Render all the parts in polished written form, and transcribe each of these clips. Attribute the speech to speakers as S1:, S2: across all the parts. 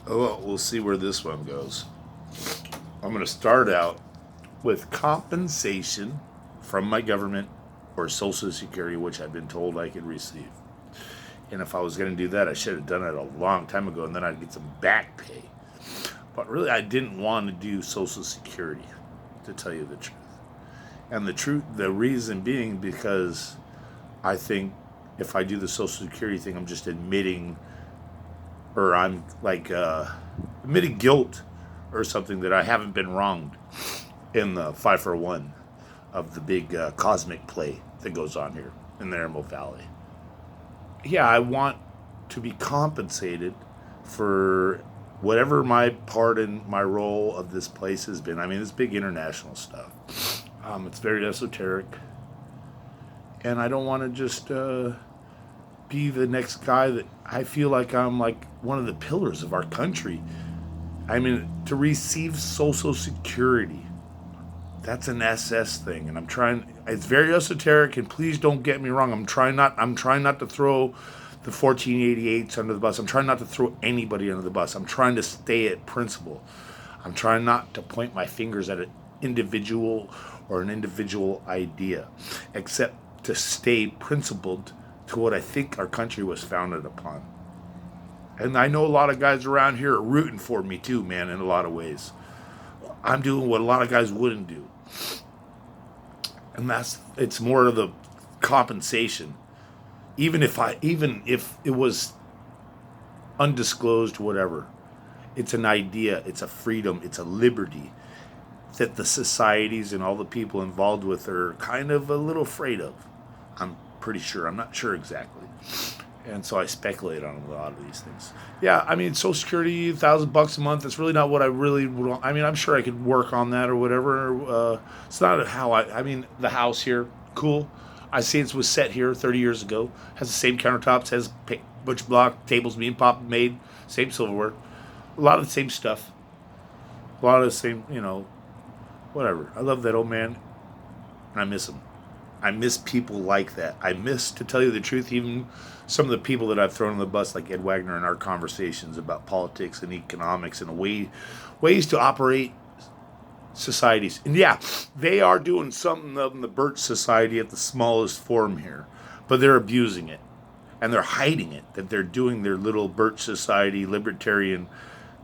S1: Oh, well, we'll see where this one goes. I'm going to start out with compensation from my government or Social Security, which I've been told I could receive. And if I was going to do that, I should have done it a long time ago, and then I'd get some back pay. But really, I didn't want to do Social Security, to tell you the truth. And the reason being because I think if I do the Social Security thing, I'm just admitting, or I'm like admitting guilt or something that I haven't been wronged in the 5 for 1 of the big cosmic play that goes on here in the Emerald Valley. Yeah, I want to be compensated for whatever my part in my role of this place has been. I mean, it's big international stuff. It's very esoteric, and I don't want to just be the next guy that I feel like I'm like one of the pillars of our country. I mean, to receive Social Security, that's an SS thing, and I'm trying. It's very esoteric, and please don't get me wrong. I'm trying not to throw the 1488s under the bus. I'm trying not to throw anybody under the bus. I'm trying to stay at principle. I'm trying not to point my fingers at an individual or an individual idea, except to stay principled to what I think our country was founded upon. And I know a lot of guys around here are rooting for me too, man, in a lot of ways. I'm doing what a lot of guys wouldn't do. And it's more of the compensation. Even if it was undisclosed, whatever. It's an idea, it's a freedom, it's a liberty that the societies and all the people involved with are kind of a little afraid of. I'm pretty sure. I'm not sure exactly. And so I speculate on a lot of these things. Yeah, I mean, Social Security, $1,000 a month. It's really not what I really want. I mean, I'm sure I could work on that or whatever. It's not how I mean, the house here, cool. I see it was set here 30 years ago. Has the same countertops, has butch block, tables being popped made, same silverware. A lot of the same stuff. A lot of the same, whatever. I love that old man, and I miss him. I miss people like that. I miss, to tell you the truth, even some of the people that I've thrown on the bus, like Ed Wagner, in our conversations about politics and economics and ways to operate societies. And yeah, they are doing something in the Birch Society at the smallest form here, but they're abusing it. And they're hiding it, that they're doing their little Birch Society libertarian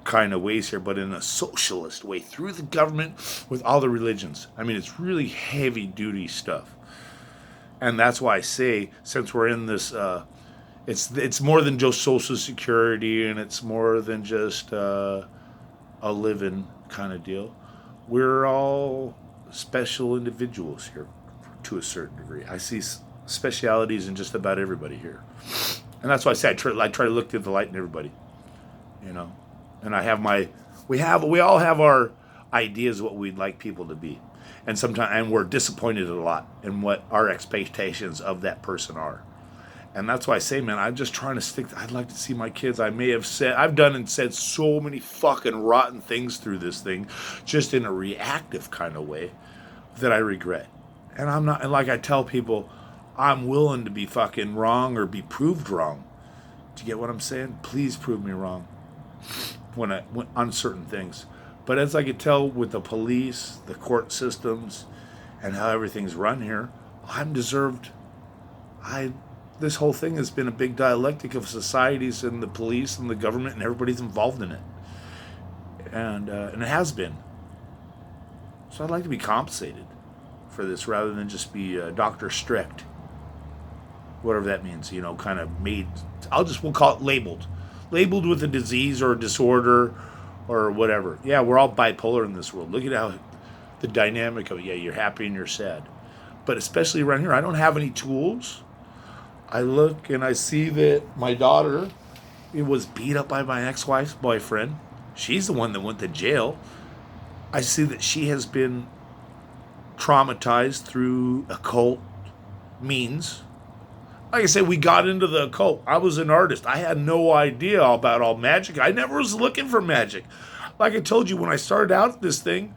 S1: kind of ways here, but in a socialist way through the government with all the religions. I mean, it's really heavy duty stuff. And that's why I say, since we're in this, it's more than just Social Security, and it's more than just a living kind of deal. We're all special individuals here to a certain degree. I see specialities in just about everybody here, and that's why I say I try to look through the light in everybody, you know. And I have we all have our ideas of what we'd like people to be, and sometimes we're disappointed a lot in what our expectations of that person are. And that's why I say, man, I'm just trying to stick. I'd like to see my kids. I've done and said so many fucking rotten things through this thing, just in a reactive kind of way, that I regret. And I'm not, and like I tell people, I'm willing to be fucking wrong or be proved wrong. Do you get what I'm saying? Please prove me wrong when on certain things. But as I could tell with the police, the court systems, and how everything's run here, I'm deserved. I This whole thing has been a big dialectic of societies and the police and the government and everybody's involved in it, and it has been. So I'd like to be compensated for this rather than just be Doctor Strict, whatever that means. Kind of made. We'll call it labeled with a disease or a disorder or whatever. Yeah, we're all bipolar in this world. Look at how the dynamic of it. Yeah, you're happy and you're sad, but especially around here, I don't have any tools. I look and I see that my daughter was beat up by my ex-wife's boyfriend. She's the one that went to jail. I see that she has been traumatized through occult means. Like I said, we got into the occult. I was an artist. I had no idea about all magic. I never was looking for magic. Like I told you, when I started out this thing,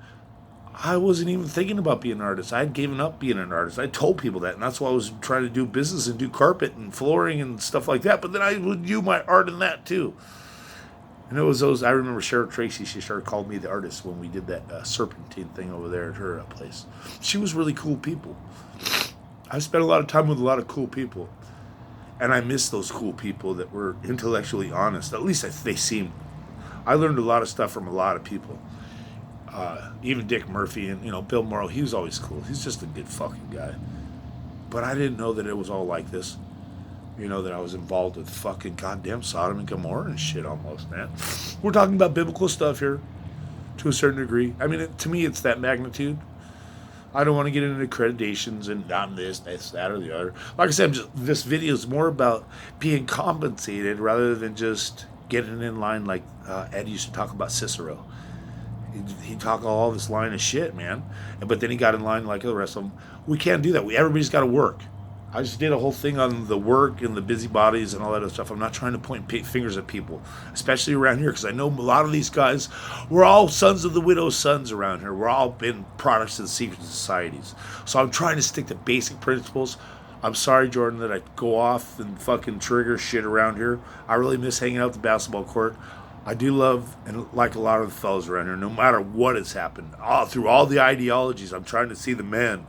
S1: I wasn't even thinking about being an artist. I had given up being an artist. I told people that, and that's why I was trying to do business and do carpet and flooring and stuff like that. But then I would do my art in that too. And it was those, I remember Cheryl Tracy, she started calling me the artist when we did that serpentine thing over there at her place. She was really cool people. I spent a lot of time with a lot of cool people. And I miss those cool people that were intellectually honest. At least they seemed. I learned a lot of stuff from a lot of people. Even Dick Murphy and, Bill Morrow, he was always cool. He's just a good fucking guy. But I didn't know that it was all like this. That I was involved with fucking goddamn Sodom and Gomorrah and shit almost, man. We're talking about biblical stuff here to a certain degree. I mean, to me, it's that magnitude. I don't want to get into accreditations and I'm this, that, or the other. Like I said, this video is more about being compensated rather than just getting in line like Ed used to talk about Cicero. He'd talk all this line of shit, man. But then he got in line like the rest of them. We can't do that. Everybody's got to work. I just did a whole thing on the work and the busybodies and all that other stuff. I'm not trying to point fingers at people, especially around here, because I know a lot of these guys, we're all sons of the widow's sons around here. We're all been products of the secret societies. So I'm trying to stick to basic principles. I'm sorry, Jordan, that I go off and fucking trigger shit around here. I really miss hanging out at the basketball court. I do love and like a lot of the fellas around here, no matter what has happened. Through all the ideologies, I'm trying to see the men.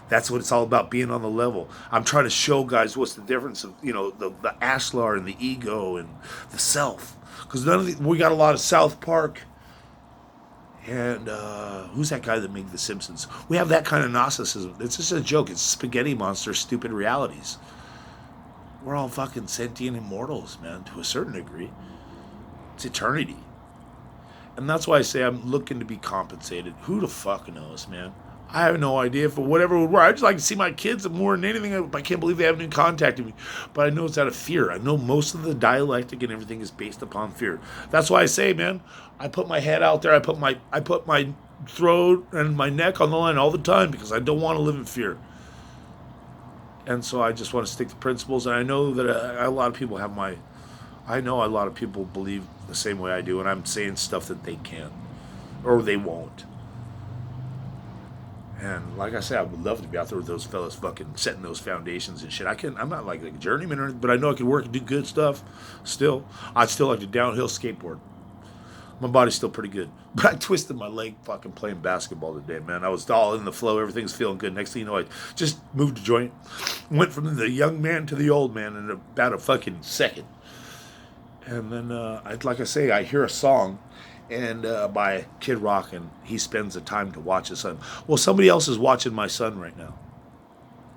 S1: That's what it's all about, being on the level. I'm trying to show guys what's the difference of, the ashlar and the ego and the self. Because we got a lot of South Park and who's that guy that made The Simpsons? We have that kind of narcissism. It's just a joke. It's spaghetti monster, stupid realities. We're all fucking sentient immortals, man, to a certain degree. It's eternity. And that's why I say I'm looking to be compensated. Who the fuck knows, man? I have no idea for whatever would work. I just like to see my kids more than anything. I can't believe they haven't even contacted me. But I know it's out of fear. I know most of the dialectic and everything is based upon fear. That's why I say, man, I put my head out there. I put my throat and my neck on the line all the time because I don't want to live in fear. And so I just want to stick to principles. And I know that a lot of people I know a lot of people believe the same way I do. And I'm saying stuff that they can't or they won't. And like I said, I would love to be out there with those fellas fucking setting those foundations and shit. I'm not like a journeyman or anything, but I know I can work and do good stuff still. I'd still like to downhill skateboard. My body's still pretty good. But I twisted my leg fucking playing basketball today, man. I was all in the flow. Everything's feeling good. Next thing you know, I just moved a joint. Went from the young man to the old man in about a fucking second. And then, like I say, I hear a song and by Kid Rock, and he spends the time to watch his son. Well, somebody else is watching my son right now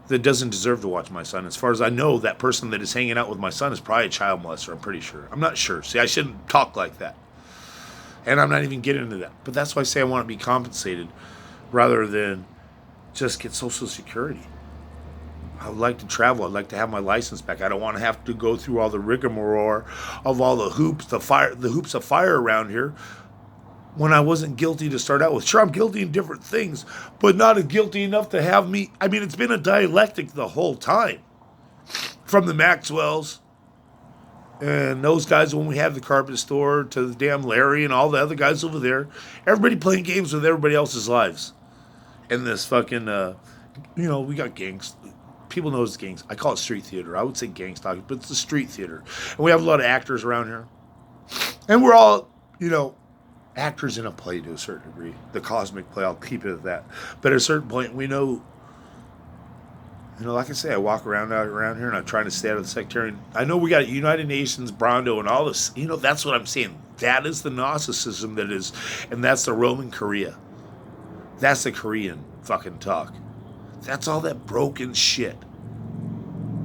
S1: that doesn't deserve to watch my son. As far as I know, that person that is hanging out with my son is probably a child molester, I'm pretty sure. I'm not sure. See, I shouldn't talk like that. And I'm not even getting into that. But that's why I say I want to be compensated rather than just get Social Security. I would like to travel. I'd like to have my license back. I don't want to have to go through all the rigmarole of all the hoops of fire around here when I wasn't guilty to start out with. Sure, I'm guilty in different things, but not guilty enough to have me. I mean, it's been a dialectic the whole time. From the Maxwells and those guys when we had the carpet store to the damn Larry and all the other guys over there. Everybody playing games with everybody else's lives. And this fucking, we got gangs. People know it's gangs. I call it street theater. I would say gangs talking, but it's the street theater. And we have a lot of actors around here. And we're all, actors in a play to a certain degree. The cosmic play, I'll keep it at that. But at a certain point, we know, like I say, I walk around here and I'm trying to stay out of the sectarian. I know we got United Nations, Brondo, and all this. That's what I'm saying. That is the Gnosticism that is, and that's the Roman Korea. That's the Korean fucking talk. That's all that broken shit.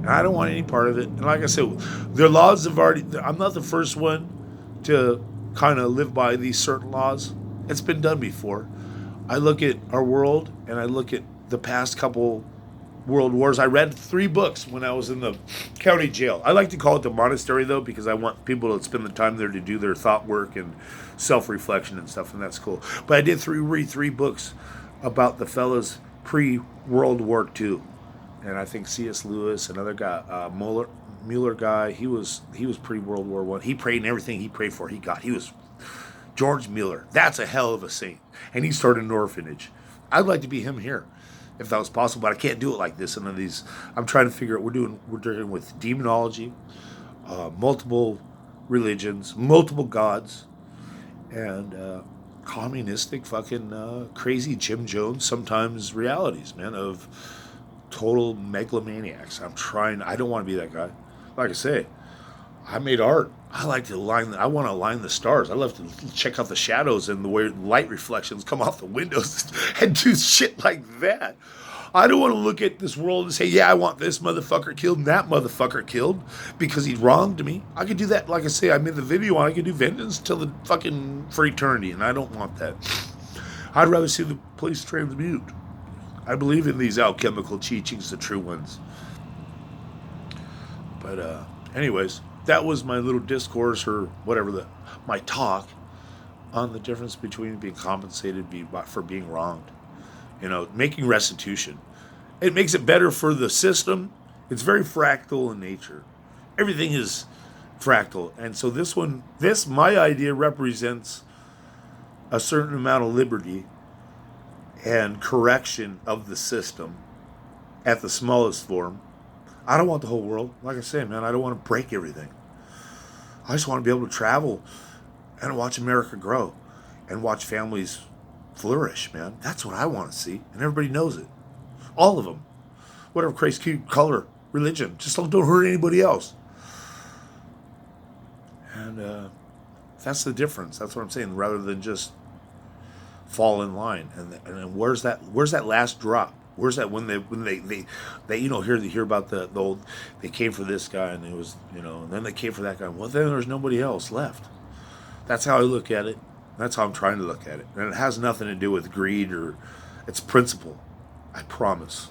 S1: And I don't want any part of it. And like I said, their laws have already, I'm not the first one to kind of live by these certain laws. It's been done before. I look at our world and I look at the past couple world wars. I read 3 books when I was in the county jail. I like to call it the monastery though, because I want people to spend the time there to do their thought work and self-reflection and stuff, and that's cool. But I did read 3 books about the fellas pre-World War II. And I think C.S. Lewis, another guy, Mueller guy, he was pre-World War I. He prayed, and everything he prayed for, he got. He was George Mueller. That's a hell of a saint. And he started an orphanage. I'd like to be him here, if that was possible, but I can't do it like this. And these, I'm trying to figure out. We're dealing with demonology, multiple religions, multiple gods, and communistic fucking crazy Jim Jones sometimes realities, man, of total megalomaniacs. I don't want to be that guy. Like I say, I made art. I like to I want to line the stars. I love to check out the shadows and the way light reflections come off the windows and do shit like that. I don't want to look at this world and say, yeah, I want this motherfucker killed and that motherfucker killed because he wronged me. I could do that. Like I say, I made the video on I could do vengeance till the fucking for eternity, and I don't want that. I'd rather see the place transmute. I believe in these alchemical teachings, the true ones. But anyways, that was my little discourse or whatever my talk on the difference between being compensated for being wronged. Making restitution. It makes it better for the system. It's very fractal in nature. Everything is fractal. And so my idea represents a certain amount of liberty and correction of the system at the smallest form. I don't want the whole world. Like I say, man, I don't want to break everything. I just want to be able to travel and watch America grow and watch families flourish, man. That's what I want to see, and everybody knows it. All of them. Whatever race, color, religion. Just don't hurt anybody else. And that's the difference. That's what I'm saying. Rather than just fall in line. And where's that last drop? Where's that when they hear about the old, they came for this guy and it was, and then they came for that guy. Well, then there's nobody else left. That's how I look at it. That's how I'm trying to look at it. And it has nothing to do with greed or it's principle. I promise.